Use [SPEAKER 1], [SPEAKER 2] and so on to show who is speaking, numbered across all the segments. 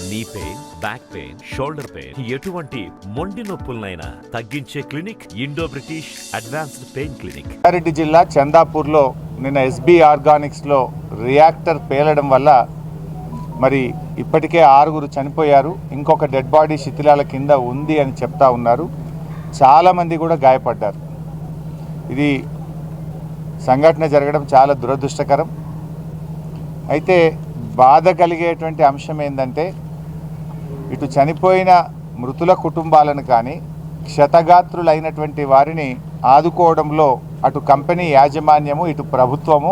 [SPEAKER 1] Knee pain, back pain, shoulder pain, ఎటువంటి మొండి నొప్పులనైనా తగ్గించే clinic Indo British advanced pain clinic.
[SPEAKER 2] Rangareddy జిల్లా చందాపూర్లో నిన్న ఎస్బీ ఆర్గానిక్స్లో రియాక్టర్ పేలడం వల్ల మరి ఇప్పటికే 6 చనిపోయారు. ఇంకొక డెడ్ బాడీ శిథిలాల కింద ఉంది అని చెప్తా ఉన్నారు. చాలామంది కూడా గాయపడ్డారు. ఇది సంఘటన జరగడం చాలా దురదృష్టకరం. అయితే బాధ కలిగేటువంటి అంశం ఏంటంటే ఇటు చనిపోయిన మృతుల కుటుంబాలను కానీ క్షతగాత్రులైనటువంటి వారిని ఆదుకోవడంలో అటు కంపెనీ యాజమాన్యము ఇటు ప్రభుత్వము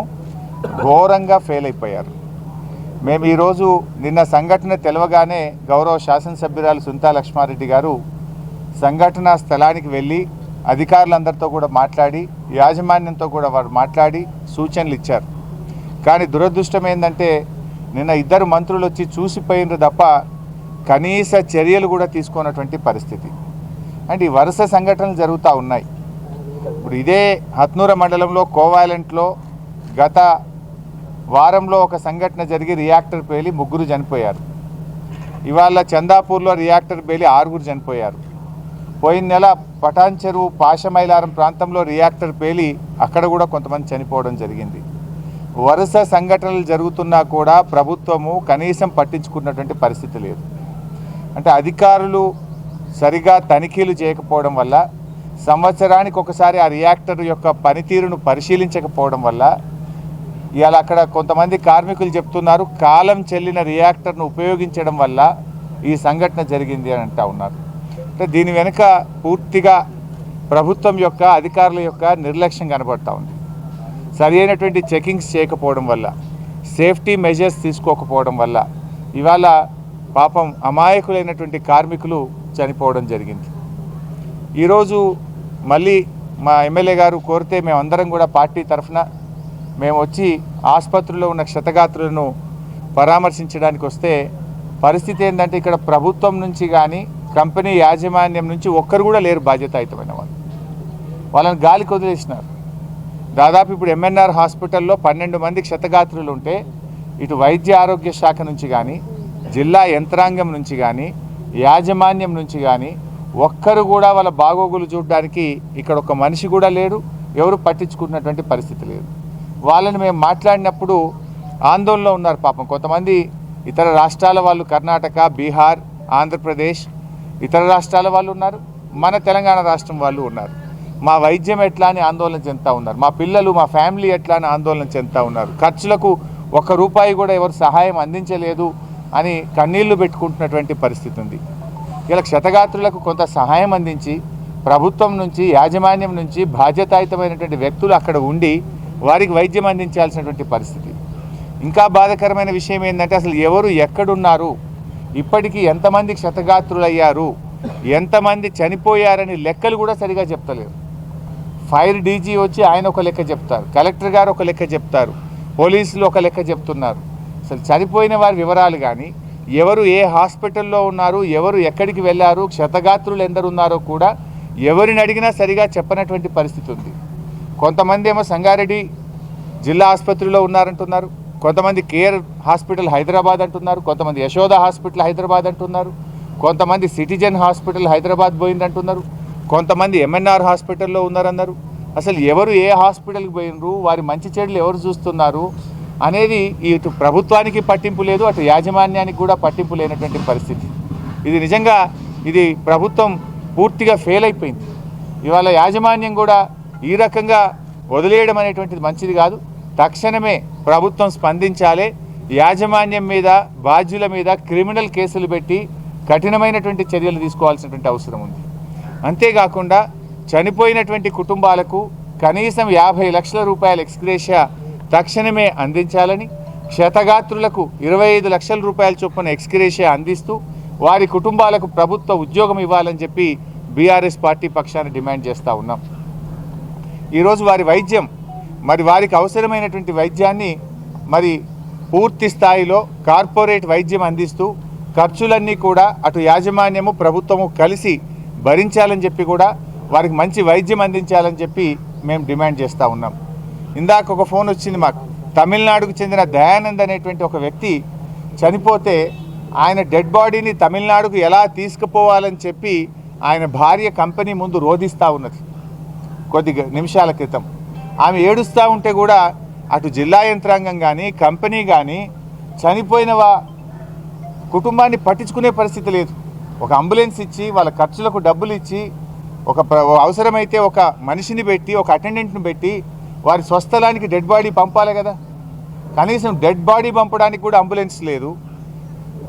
[SPEAKER 2] ఘోరంగా ఫెయిల్ అయిపోయారు. మేము ఈరోజు నిన్న సంఘటన తెలవగానే గౌరవ శాసనసభ్యురాలు సునీతా లక్ష్మారెడ్డి గారు సంఘటనా స్థలానికి వెళ్ళి అధికారులందరితో కూడా మాట్లాడి యాజమాన్యంతో కూడా వారు మాట్లాడి సూచనలు ఇచ్చారు. కానీ దురదృష్టం ఏంటంటే నిన్న 2 మంత్రులు వచ్చి చూసిపోయినారు తప్ప కనీస చర్యలు కూడా తీసుకున్నటువంటి పరిస్థితి. అంటే ఈ వరుస సంఘటనలు జరుగుతూ ఉన్నాయి. ఇప్పుడు ఇదే హత్నూర మండలంలో కోవాలెంట్లో గత వారంలో ఒక సంఘటన జరిగి రియాక్టర్ పేలి 3 చనిపోయారు. ఇవాళ చందాపూర్లో రియాక్టర్ పేలి 6 చనిపోయారు. పోయిన నెల పటాన్ చెరువు పాషమైలారం ప్రాంతంలో రియాక్టర్ పేలి అక్కడ కూడా కొంతమంది చనిపోవడం జరిగింది. వరుస సంఘటనలు జరుగుతున్నా కూడా ప్రభుత్వము కనీసం పట్టించుకున్నటువంటి పరిస్థితి లేదు. అంటే అధికారులు సరిగా తనిఖీలు చేయకపోవడం వల్ల, సంవత్సరానికి ఒకసారి ఆ రియాక్టర్ యొక్క పనితీరును పరిశీలించకపోవడం వల్ల, ఇవాళ అక్కడ కొంతమంది కార్మికులు చెప్తున్నారు కాలం చెల్లిన రియాక్టర్ను ఉపయోగించడం వల్ల ఈ సంఘటన జరిగింది అని అంటూ ఉన్నారు. అంటే దీని వెనుక పూర్తిగా ప్రభుత్వం యొక్క అధికారుల యొక్క నిర్లక్ష్యం కనబడతా ఉంది. సరి అయినటువంటి చెకింగ్స్ చేయకపోవడం వల్ల, సేఫ్టీ మెజర్స్ తీసుకోకపోవడం వల్ల ఇవాళ పాపం అమాయకులైనటువంటి కార్మికులు చనిపోవడం జరిగింది. ఈరోజు మళ్ళీ మా ఎమ్మెల్యే గారు కోరితే మేమందరం కూడా పార్టీ తరఫున మేము వచ్చి ఆసుపత్రిలో ఉన్న క్షతగాత్రులను పరామర్శించడానికి వస్తే పరిస్థితి ఏంటంటే ఇక్కడ ప్రభుత్వం నుంచి కానీ కంపెనీ యాజమాన్యం నుంచి ఒక్కరు కూడా లేరు బాధ్యతాయుతమైన వాళ్ళు. వాళ్ళని గాలికి వదిలేసినారు. దాదాపు ఇప్పుడు ఎంఎన్ఆర్ హాస్పిటల్లో 12 మంది క్షతగాత్రులు ఉంటే ఇటు వైద్య ఆరోగ్య శాఖ నుంచి కానీ జిల్లా యంత్రాంగం నుంచి కానీ యాజమాన్యం నుంచి కానీ ఒక్కరు కూడా వాళ్ళ బాగోగులు చూడడానికి ఇక్కడ ఒక మనిషి కూడా లేడు. ఎవరు పట్టించుకున్నటువంటి పరిస్థితి లేదు. వాళ్ళని మేము మాట్లాడినప్పుడు ఆందోళనలో ఉన్నారు. పాపం కొంతమంది ఇతర రాష్ట్రాల వాళ్ళు, కర్ణాటక, బీహార్, ఆంధ్రప్రదేశ్, ఇతర రాష్ట్రాల వాళ్ళు ఉన్నారు, మన తెలంగాణ రాష్ట్రం వాళ్ళు ఉన్నారు. మా వైద్యం ఎట్లా అని ఆందోళన చెందుతూ ఉన్నారు. మా పిల్లలు, మా ఫ్యామిలీ ఎట్లా అని ఆందోళన చెందుతూ ఉన్నారు. ఖర్చులకు ₹1 కూడా ఎవరు సహాయం అందించలేదు అని కన్నీళ్లు పెట్టుకుంటున్నటువంటి పరిస్థితి ఉంది. ఇలా క్షతగాత్రులకు కొంత సహాయం అందించి ప్రభుత్వం నుంచి, యాజమాన్యం నుంచి బాధ్యతాయుతమైనటువంటి వ్యక్తులు అక్కడ ఉండి వారికి వైద్యం అందించాల్సినటువంటి పరిస్థితి. ఇంకా బాధాకరమైన విషయం ఏంటంటే అసలు ఎవరు ఎక్కడున్నారు, ఇప్పటికీ ఎంతమంది క్షతగాత్రులయ్యారు, ఎంతమంది చనిపోయారని లెక్కలు కూడా సరిగా చెప్తలేరు. ఫైర్ డీజీ వచ్చి ఆయన ఒక లెక్క చెప్తారు, కలెక్టర్ గారు ఒక లెక్క చెప్తారు, పోలీసులు ఒక లెక్క చెప్తున్నారు. అసలు చనిపోయిన వారి వివరాలు కానీ, ఎవరు ఏ హాస్పిటల్లో ఉన్నారు, ఎవరు ఎక్కడికి వెళ్ళారు, క్షతగాత్రులు ఎందరు ఉన్నారో కూడా ఎవరిని అడిగినా సరిగా చెప్పనటువంటి పరిస్థితి ఉంది. కొంతమంది ఏమో సంగారెడ్డి జిల్లా ఆసుపత్రిలో ఉన్నారంటున్నారు, కొంతమంది కేర్ హాస్పిటల్ హైదరాబాద్ అంటున్నారు, కొంతమంది యశోద హాస్పిటల్ హైదరాబాద్ అంటున్నారు, కొంతమంది సిటిజన్ హాస్పిటల్ హైదరాబాద్ పోయిందంటున్నారు, కొంతమంది ఎంఎన్ఆర్ హాస్పిటల్లో ఉన్నారన్నారు. అసలు ఎవరు ఏ హాస్పిటల్కి పోయినరు, వారి మంచి చెడులు ఎవరు చూస్తున్నారు అనేది ఇటు ప్రభుత్వానికి పట్టింపు లేదు, అటు యాజమాన్యానికి కూడా పట్టింపు లేనటువంటి పరిస్థితి. ఇది నిజంగా ఇది ప్రభుత్వం పూర్తిగా ఫెయిల్ అయిపోయింది. ఇవాళ యాజమాన్యం కూడా ఈ రకంగా వదిలేయడం అనేటువంటిది మంచిది కాదు. తక్షణమే ప్రభుత్వం స్పందించాలి. యాజమాన్యం మీద, బాధ్యుల మీద క్రిమినల్ కేసులు పెట్టి కఠినమైనటువంటి చర్యలు తీసుకోవాల్సినటువంటి అవసరం ఉంది. అంతేకాకుండా చనిపోయినటువంటి కుటుంబాలకు కనీసం 50 లక్షల రూపాయల ఎక్స్గ్రేషియా తక్షణమే అందించాలని, క్షతగాత్రులకు 25 లక్షల రూపాయల చొప్పున ఎక్స్గ్రేషియా అందిస్తూ వారి కుటుంబాలకు ప్రభుత్వ ఉద్యోగం ఇవ్వాలని చెప్పి బీఆర్ఎస్ పార్టీ పక్షాన డిమాండ్ చేస్తూ ఉన్నాం. ఈరోజు వారి వైద్యం, మరి వారికి అవసరమైనటువంటి వైద్యాన్ని మరి పూర్తి స్థాయిలో కార్పొరేట్ వైద్యం అందిస్తూ ఖర్చులన్నీ కూడా అటు యాజమాన్యము ప్రభుత్వము కలిసి భరించాలని చెప్పి కూడా వారికి మంచి వైద్యం అందించాలని చెప్పి మేము డిమాండ్ చేస్తూ ఉన్నాం. ఇందాక ఒక ఫోన్ వచ్చింది మాకు, తమిళనాడుకు చెందిన దయానంద్ అనేటువంటి ఒక వ్యక్తి చనిపోతే ఆయన డెడ్ బాడీని తమిళనాడుకు ఎలా తీసుకుపోవాలని చెప్పి ఆయన భార్య కంపెనీ ముందు రోధిస్తూ ఉన్నది కొద్ది నిమిషాల క్రితం. ఆమె ఏడుస్తూ ఉంటే కూడా అటు జిల్లా యంత్రాంగం కానీ కంపెనీ కానీ చనిపోయిన కుటుంబాన్ని పట్టించుకునే పరిస్థితి లేదు. ఒక అంబులెన్స్ ఇచ్చి వాళ్ళ ఖర్చులకు డబ్బులు ఇచ్చి అవసరమైతే ఒక మనిషిని పెట్టి ఒక అటెండెంట్ని పెట్టి వారి స్వస్థలానికి డెడ్ బాడీ పంపాలి కదా. కనీసం డెడ్ బాడీ పంపడానికి కూడా అంబులెన్స్ లేదు.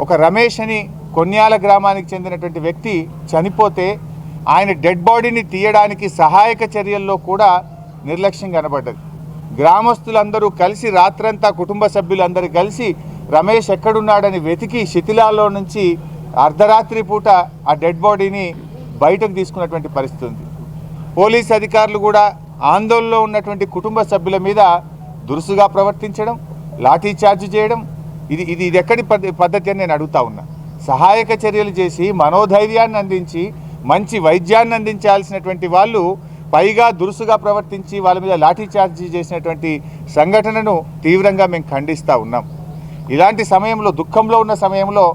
[SPEAKER 2] ఒక రమేష్ అని కొన్యాల గ్రామానికి చెందినటువంటి వ్యక్తి చనిపోతే ఆయన డెడ్ బాడీని తీయడానికి సహాయక చర్యల్లో కూడా నిర్లక్ష్యం కనబడ్డది. గ్రామస్తులందరూ కలిసి రాత్రంతా కుటుంబ సభ్యులందరూ కలిసి రమేష్ ఎక్కడున్నాడని వెతికి శిథిలాల్లో నుంచి అర్ధరాత్రి పూట ఆ డెడ్ బాడీని బయటకు తీసుకున్నటువంటి పరిస్థితి ఉంది. పోలీస్ అధికారులు కూడా ఆందోళనలో ఉన్నటువంటి కుటుంబ సభ్యుల మీద దురుసుగా ప్రవర్తించడం, లాఠీ చార్జ్ చేయడం, ఇది ఎక్కడి పద్ధతి అని నేను అడుగుతా ఉన్నా. సహాయక చర్యలు చేసి మనోధైర్యాన్ని అందించి మంచి వైద్యాన్ని అందించాల్సినటువంటి వాళ్ళు పైగా దురుసుగా ప్రవర్తించి వాళ్ళ మీద లాఠీ చార్జ్ చేసినటువంటి సంఘటనను తీవ్రంగా మేము ఖండిస్తూ ఉన్నాం. ఇలాంటి సమయంలో, దుఃఖంలో ఉన్న సమయంలో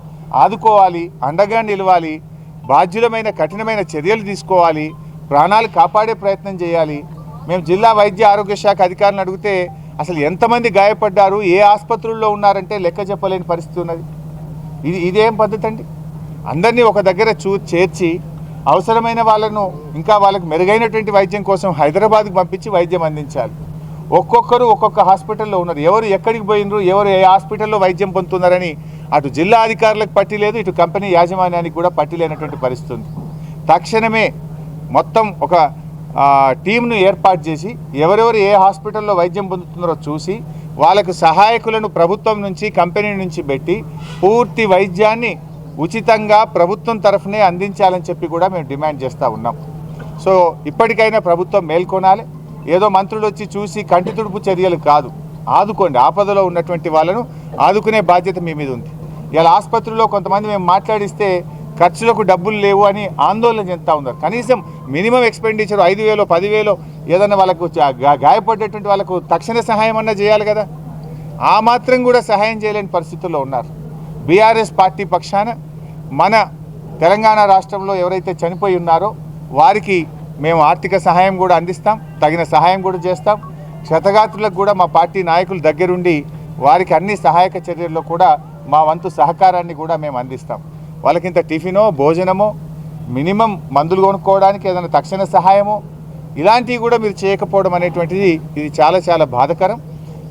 [SPEAKER 2] ఆదుకోవాలి, అండగా నిలవాలి, బాధ్యులమైన కఠినమైన చర్యలు తీసుకోవాలి, ప్రాణాలు కాపాడే ప్రయత్నం చేయాలి. మేము జిల్లా వైద్య ఆరోగ్య శాఖ అధికారులను అడిగితే అసలు ఎంతమంది గాయపడ్డారు, ఏ ఆసుపత్రుల్లో ఉన్నారంటే లెక్క చెప్పలేని పరిస్థితి ఉన్నది. ఇదేం పద్ధతి అండి? అందరినీ ఒక దగ్గర చేర్చి అవసరమైన వాళ్ళను ఇంకా వాళ్ళకు మెరుగైనటువంటి వైద్యం కోసం హైదరాబాద్కు పంపించి వైద్యం అందించాలి. ఒక్కొక్కరు ఒక్కొక్క హాస్పిటల్లో ఉన్నారు. ఎవరు ఎక్కడికి పోయినరు, ఎవరు ఏ హాస్పిటల్లో వైద్యం పొందుతున్నారని అటు జిల్లా అధికారులకు పట్టి లేదు, ఇటు కంపెనీ యాజమాన్యానికి కూడా పట్టి లేనటువంటి పరిస్థితి ఉంది. తక్షణమే మొత్తం ఒక టీంను ఏర్పాటు చేసి ఎవరెవరు ఏ హాస్పిటల్లో వైద్యం పొందుతున్నారో చూసి వాళ్ళకు సహాయకులను ప్రభుత్వం నుంచి, కంపెనీ నుంచి పెట్టి పూర్తి వైద్యాన్ని ఉచితంగా ప్రభుత్వం తరఫునే అందించాలని చెప్పి కూడా మేము డిమాండ్ చేస్తూ ఉన్నాం. సో ఇప్పటికైనా ప్రభుత్వం మేల్కొనాలి. ఏదో మంత్రులు వచ్చి చూసి కంటి తుడుపు చర్యలు కాదు, ఆదుకోండి. ఆపదలో ఉన్నటువంటి వాళ్ళను ఆదుకునే బాధ్యత మీ మీద ఉంది. ఇలా ఆసుపత్రిలో కొంతమంది మేము మాట్లాడిస్తే ఖర్చులకు డబ్బులు లేవు అని ఆందోళన చెందుతూ ఉన్నారు. కనీసం మినిమం ఎక్స్పెండిచర్ 5,000, 10,000 ఏదన్నా వాళ్ళకు గాయపడ్డటువంటి వాళ్ళకు తక్షణ సహాయం అన్నా చేయాలి కదా. ఆ మాత్రం కూడా సహాయం చేయలేని పరిస్థితుల్లో ఉన్నారు. బీఆర్ఎస్ పార్టీ పక్షాన మన తెలంగాణ రాష్ట్రంలో ఎవరైతే చనిపోయి ఉన్నారో వారికి మేము ఆర్థిక సహాయం కూడా అందిస్తాం, తగిన సహాయం కూడా చేస్తాం. క్షతగాత్రులకు కూడా మా పార్టీ నాయకుల దగ్గరుండి వారికి అన్ని సహాయక చర్యల్లో కూడా మా వంతు సహకారాన్ని కూడా మేము అందిస్తాం. వాళ్ళకింత టిఫినో, భోజనమో, మినిమం మందులు కొనుక్కోవడానికి ఏదైనా తక్షణ సహాయమో ఇలాంటివి కూడా మీరు చేయకపోవడం అనేటువంటిది ఇది చాలా చాలా బాధాకరం.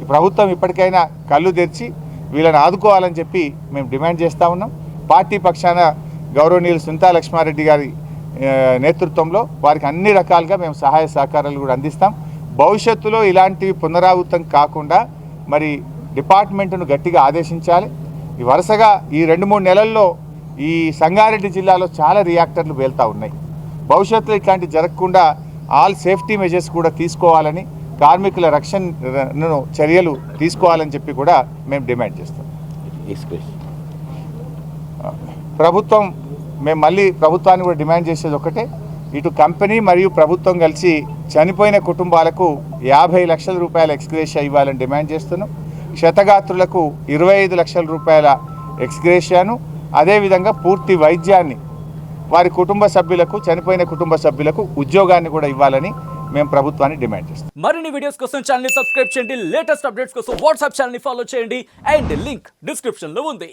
[SPEAKER 2] ఈ ప్రభుత్వం ఇప్పటికైనా కళ్ళు తెరిచి వీళ్ళని ఆదుకోవాలని చెప్పి మేము డిమాండ్ చేస్తూ ఉన్నాం. పార్టీ పక్షాన గౌరవనీయులు సునీతా లక్ష్మారెడ్డి గారి నేతృత్వంలో వారికి అన్ని రకాలుగా మేము సహాయ సహకారాలు కూడా అందిస్తాం. భవిష్యత్తులో ఇలాంటివి పునరావృతం కాకుండా మరి డిపార్ట్మెంట్ను గట్టిగా ఆదేశించాలి. ఈ వరుసగా ఈ 2-3 నెలల్లో ఈ సంగారెడ్డి జిల్లాలో చాలా రియాక్టర్లు పేలుతూ ఉన్నాయి. భవిష్యత్తులో ఇట్లాంటి జరగకుండా ఆల్ సేఫ్టీ మెజర్స్ కూడా తీసుకోవాలని, కార్మికుల రక్షణను చర్యలు తీసుకోవాలని చెప్పి కూడా మేము డిమాండ్ చేస్తాం. ప్రభుత్వం మేము మళ్ళీ ప్రభుత్వాన్ని కూడా డిమాండ్ చేసేది ఒకటే, ఇటు కంపెనీ మరియు ప్రభుత్వం కలిసి చనిపోయిన కుటుంబాలకు 50 లక్షల రూపాయల ఎక్స్గ్రేషియా ఇవ్వాలని డిమాండ్ చేస్తున్నాం. క్షతగాత్రులకు 25 లక్షల రూపాయల ఎక్స్గ్రేషియాను, అదేవిధంగా పూర్తి వైద్యాన్ని వారి కుటుంబ సభ్యులకు, చనిపోయిన కుటుంబ సభ్యులకు ఉద్యోగాన్ని కూడా ఇవ్వాలని మేము ప్రభుత్వాన్ని డిమాండ్ చేస్తాం.
[SPEAKER 3] మరిన్ని వీడియోస్ కోసం ఛానల్ ని సబ్స్క్రైబ్ చేయండి, లేటెస్ట్ అప్డేట్స్ కోసం వాట్సాప్ ఛానల్ ని ఫాలో చేయండి అండ్ లింక్ డిస్క్రిప్షన్ లో ఉంది.